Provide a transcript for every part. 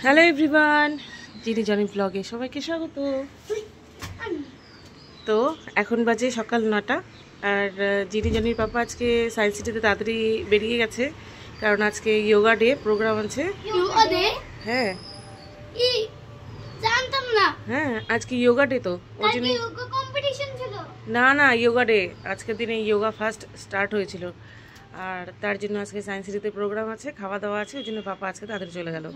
Hello everyone, জিনি Johnny ব্লগে সবাইকে স্বাগত। তো এখন বাজে সকাল 9টা, আর জিনি জনির পাপা আজকে সায়েন্স সিটিতে তাড়াতাড়ি বেরিয়ে গেছে, কারণ আজকে যোগা ডে প্রোগ্রাম আছে। হ্যাঁ জানতাম না। হ্যাঁ, আজকে যোগা ডে, তো ওই জন্য কম্পিটিশন ছিল। না যোগা ডে, আজকের দিনে যোগা ফার্স্ট স্টার্ট হয়েছিল, আর তার জন্য আজকে সায়েন্স সিটিতে প্রোগ্রাম আছে, খাওয়া দাওয়া আছে, ওই জন্য পাপা আজকে তাড়াতাড়ি চলে গেল।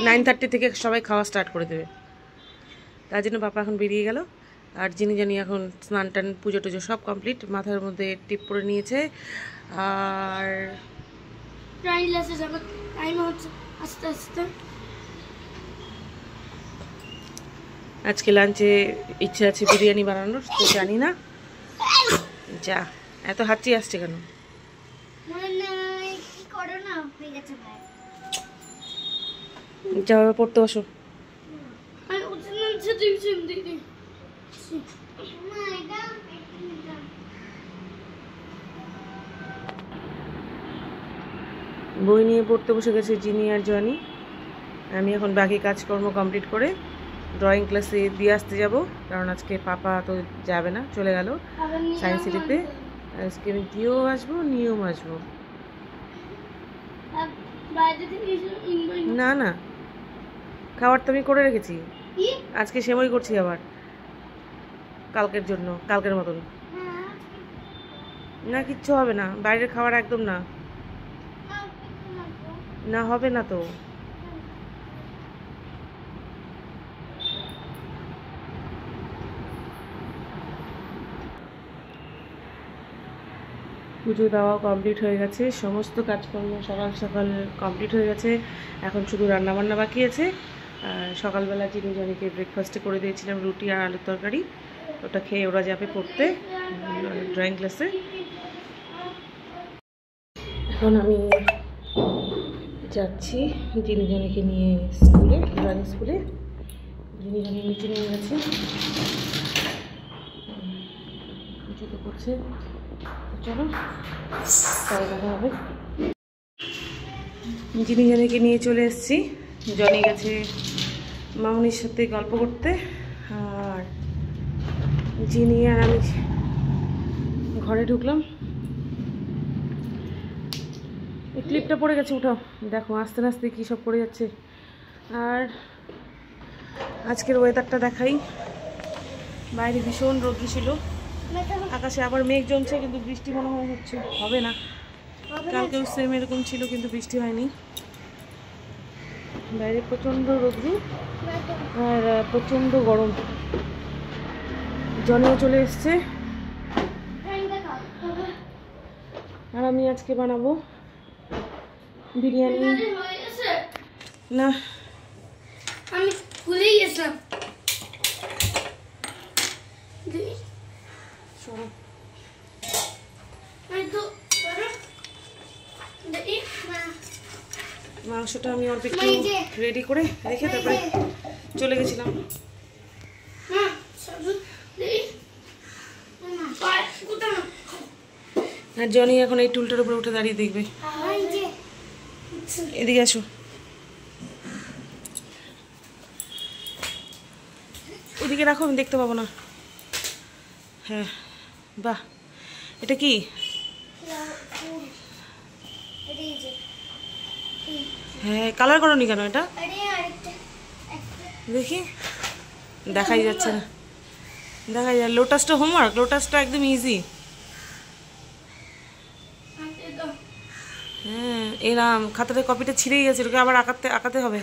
9:30 থেকে সবাই খাওয়া স্টার্ট করে দেবে, তার জন্য পাপা এখন বেরিয়ে গেল। আর জিনি জানি এখন স্নান টান পুজো টুজো সব কমপ্লিট, মাথার মধ্যে টিপ পরে নিয়েছে। আর আস্তে আস্তে আজকে লাঞ্চে ইচ্ছে আছে বিরিয়ানি বানানোর, তো জানি না। যা এত হাঁচি আসছে কেন? যাও পড়তে বসো। বই নিয়ে পড়তে বসে গেছে জিনি আর জনি। আমি এখন বাকি কাজকর্ম কমপ্লিট করে ড্রয়িং ক্লাসে দিয়ে আসতে যাব, কারণ আজকে পাপা তো যাবে না, চলে গেল সায়েন্স সিটিতে। আজকে আমি দিয়েও আসবো, নিয়েও আসবো। না না, খাবার তো আমি করে রেখেছি, আজকে সেমই করছি আবার কালকের জন্য, কালকের মতন। না কিচ্ছু হবে না, বাইরের খাবার একদম না, না হবে না তো। পুজো দেওয়া কমপ্লিট হয়ে গেছে, সমস্ত কাজকর্ম সকাল সকাল কমপ্লিট হয়ে গেছে, এখন শুধু রান্নাবান্না বাকি আছে। সকালবেলা জিনি জনিকে ব্রেকফাস্টে করে দিয়েছিলাম রুটি আর আলুর তরকারি, ওটা খেয়ে ওরা যাবে পড়তে ড্রয়িং ক্লাসে। এখন আমি যাচ্ছি জিনি জনিকে নিয়ে স্কুলে, ড্রয়িং স্কুলে। জিনি জনি নিচে নিয়ে গেছে, জুতো করছে, চলো তাই দেখা হবে। জিনি জনিকে নিয়ে চলে এসেছি, জনি গেছে মামুনির সাথে গল্প করতে, আর জিনি আর আমি ঘরে ঢুকলাম। এই ক্লিপটা পড়ে গেছে, উঠাও, দেখো আস্তে আস্তে কী সব পড়ে যাচ্ছে। আর আজকের ওয়েদারটা দেখাই, বাইরে ভীষণ রোদ্র ছিল, আকাশে আবার মেঘ জমছে, কিন্তু বৃষ্টি মনে হয় হচ্ছে, হবে না। কালকেও সেম এরকম ছিল, কিন্তু বৃষ্টি হয়নি। বাইরে প্রচণ্ড রোদ্র আর প্রচণ্ড গরম। জনিও চলে এসছে, আর আমি আজকে বানাবো বিরিয়ানি। না আমি ভুলেই গেছিলাম। মাংসটা আমি অল্প একটু রেডি করে রেখে তারপরে চলে গেছিলাম। আর জনি এখন এই টুলটার উপরে উঠে দাঁড়িয়ে দেখবে। এদিকে আসো, ওদিকে রাখো, আমি দেখতে পাবো না। হ্যাঁ বাহ, এটা কি? হ্যাঁ, কালার করোনি কেন এটা? দেখি, দেখাই যাচ্ছে না, দেখাই যায়। লোটাসটা হোমওয়ার্ক, লোটাসটা একদম ইজি। হ্যাঁ, এরাম খাতাতে কপিটা ছিঁড়েই গেছে, ওটাকে আবার আঁকাতে হবে।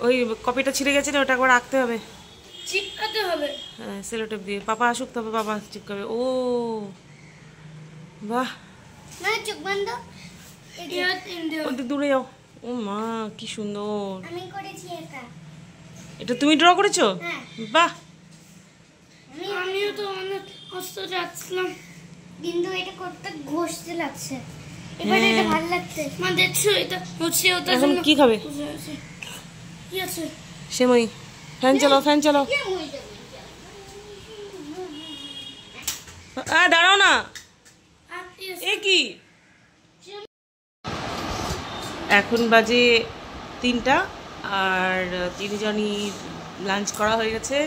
ওই কপিটা ছিঁড়ে গেছে না, ওটা একবার আঁকতে হবে, চিপকাতে হবে। হ্যাঁ, সেলোটেপ দিয়ে। পাপা আসুক তবে পাপা চিপকাবে। ও বাহ, চোখ বন্ধ, দূরে যাও। ও মা, কি সুন্দর। আমি করেছি এটা। এটা তুমি ড্র করেছো? হ্যাঁ। বাহ, আমিও তো অনেক কষ্ট যাচ্ছিলাম, কিন্তু এটা করতে ঘষতে লাগছে। এবার এটা ভালো লাগছে। মা দেখছো, এটা হচ্ছে ওটা। এখন কি খাবে? কি আছে? সেমই। ফ্যান চালাও, ফ্যান চালাও। দাঁড়াও না, এ কি? এখন বাজে 3টা। আর তিনজনই লাঞ্চ করা হয়ে গেছে।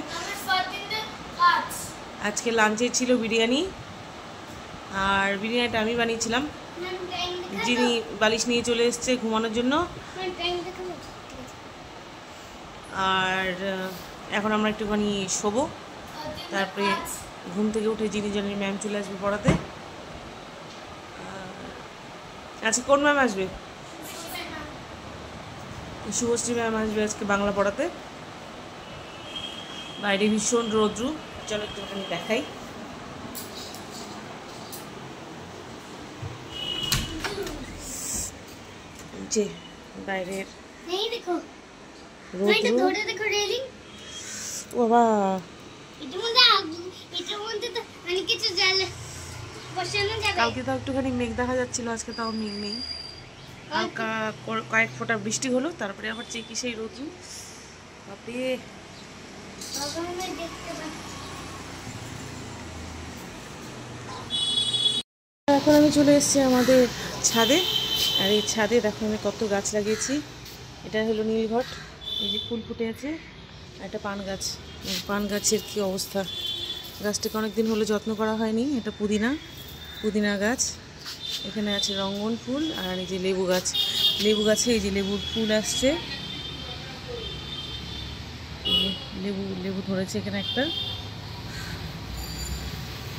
আজকে লাঞ্চে ছিল বিরিয়ানি, আর বিরিয়ানিটা আমি বানিয়েছিলাম। যিনি বালিশ নিয়ে চলে এসছে ঘুমানোর জন্য। আর এখন আমরা একটুখানি শোবো, তারপরে ঘুম থেকে উঠে যিনি ম্যাম চলে আসবে পড়াতে। আজকে কোন ম্যাম আসবে? শুভশ্রী ম্যাম আসবে আজকে বাংলা পড়াতে। বাইরে ভীষণ রৌদ্র, চলো একটুখানি দেখাই। যে বাইরের বাবা, কালকে তো একটুখানি মেঘ দেখা যাচ্ছিল, আজকে তাও মেঘ নেই। হালকা কয়েক ফোঁটা বৃষ্টি হলো, তারপরে আবার চেকি সেই রোদ্রু। বাপরে, এখন আমি চলে এসেছি আমাদের ছাদে। আর এই ছাদে দেখো আমি কত গাছ লাগিয়েছি। এটা হলো নীলঘট, এই যে ফুল ফুটে আছে। আর একটা পান গাছ, পান গাছের কি অবস্থা। গাছটাকে অনেকদিন হলো যত্ন করা হয়নি। এটা পুদিনা গাছ। এখানে আছে রঙ্গন ফুল। আর এই যে লেবু গাছ, লেবু গাছে এই যে লেবুর ফুল আসছে, লেবু ধরেছে এখানে একটা।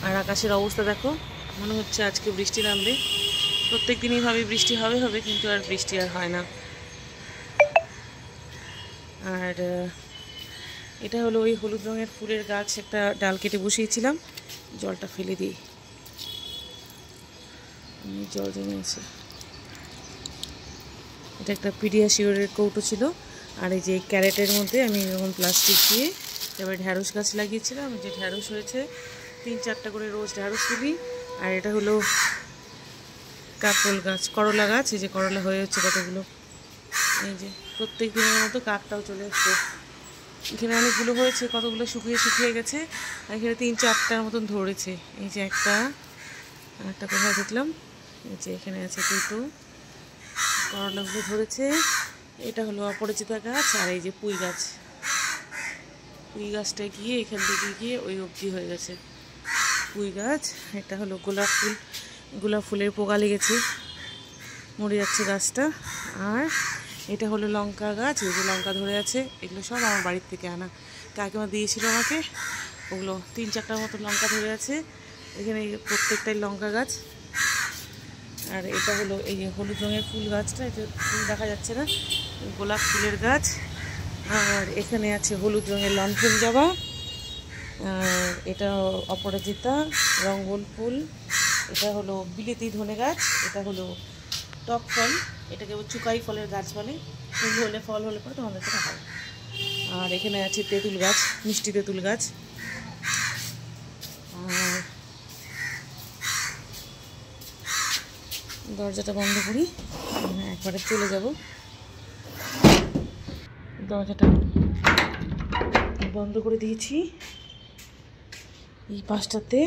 আর আকাশের অবস্থা দেখো, মনে হচ্ছে আজকে বৃষ্টি নামবে। প্রত্যেক দিনই ভাবে বৃষ্টি হবে, কিন্তু আর বৃষ্টি আর হয় না। আর এটা হলো ওই হলুদ রঙের ফুলের গাছ, একটা ডাল কেটে বসিয়েছিলাম, জলটা ফেলে দিই, জল জমে আছে। এটা একটা পিডিয়াশিওরের কৌটো ছিল। আর এই যে ক্যারেটের মধ্যে আমি এরকম প্লাস্টিক দিয়ে এবার ঢ্যাঁড়স গাছ লাগিয়েছিলাম। যে ঢ্যাঁড়স হয়েছে 3-4টা করে রোজ ঢ্যাঁড়স তুলি। আর এটা হলো কাকরোল গাছ, করলা গাছ। এই যে করলা হয়ে হচ্ছে কতগুলো। এই যে প্রত্যেক দিনের মতো কাকটাও চলে এসছে। এখানে অনেকগুলো হয়েছে, কতগুলো শুকিয়ে গেছে। আর এখানে 3-4টার মতন ধরেছে। এই যে একটা কোথায় দেখলাম, এই যে এখানে আছে দুটো, করলাগুলো ধরেছে। এটা হলো অপরাজিতা গাছ। আর এই যে পুঁই গাছটা গিয়ে এখান থেকে গিয়ে ওই অবধি হয়ে গেছে পুঁই গাছ। এটা হলো গোলাপ ফুলের পোকা লেগেছে, মরে যাচ্ছে গাছটা। আর এটা হলো লঙ্কা গাছ, এই যে লঙ্কা ধরে আছে। এগুলো সব আমার বাড়ির থেকে আনা, কাকিমা দিয়েছিল আমাকে। ওগুলো 3-4টার মতো লঙ্কা ধরে আছে এখানে, প্রত্যেকটাই লঙ্কা গাছ। আর এটা হলো এই যে হলুদ রঙের ফুল গাছটা, এটা ফুল দেখা যাচ্ছে না, গোলাপ ফুলের গাছ। আর এখানে আছে হলুদ রঙের লণ্ঠন জবা। আর এটা অপরাজিতা রঙ্গন ফুল। এটা হলো বিলেতি ধনে গাছ। এটা হলো টক ফল, এটাকে চুকাই ফলের গাছ বলে। ফুল হলে ফল হলে পরে তোমাদের থেকে হয়। আর এখানে আছে তেঁতুল গাছ, মিষ্টি তেঁতুল গাছ। আর দরজাটা বন্ধ করি, একবারে চলে যাব। দরজাটা বন্ধ করে দিয়েছি। এই পাশটাতে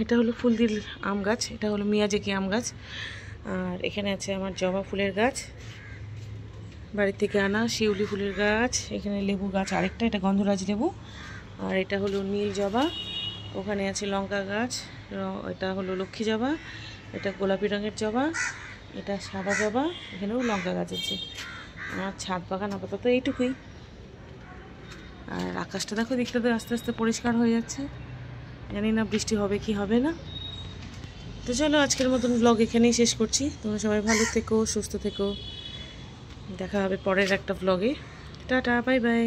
এটা হলো ফুলদিল আম গাছ, এটা হলো মিয়াজাকি আম গাছ। আর এখানে আছে আমার জবা ফুলের গাছ, বাড়ির থেকে আনা শিউলি ফুলের গাছ। এখানে লেবু গাছ আরেকটা, এটা গন্ধরাজ লেবু। আর এটা হলো নীল জবা। ওখানে আছে লঙ্কা গাছ, এটা হলো লক্ষ্মী জবা। এটা গোলাপি রঙের জবা, এটা সাদা জবা। এখানেও লঙ্কা গাছ আছে। আমার ছাদ বাগান আপাতত এইটুকুই। আর আকাশটা দেখো, দেখতে তো আস্তে আস্তে পরিষ্কার হয়ে যাচ্ছে। জানি না বৃষ্টি হবে কি হবে না। তো চলো আজকের মতন ব্লগ এখানেই শেষ করছি। তোমরা সবাই ভালো থেকো, সুস্থ থেকো। দেখা হবে পরের একটা ব্লগে। Tata, bye bye.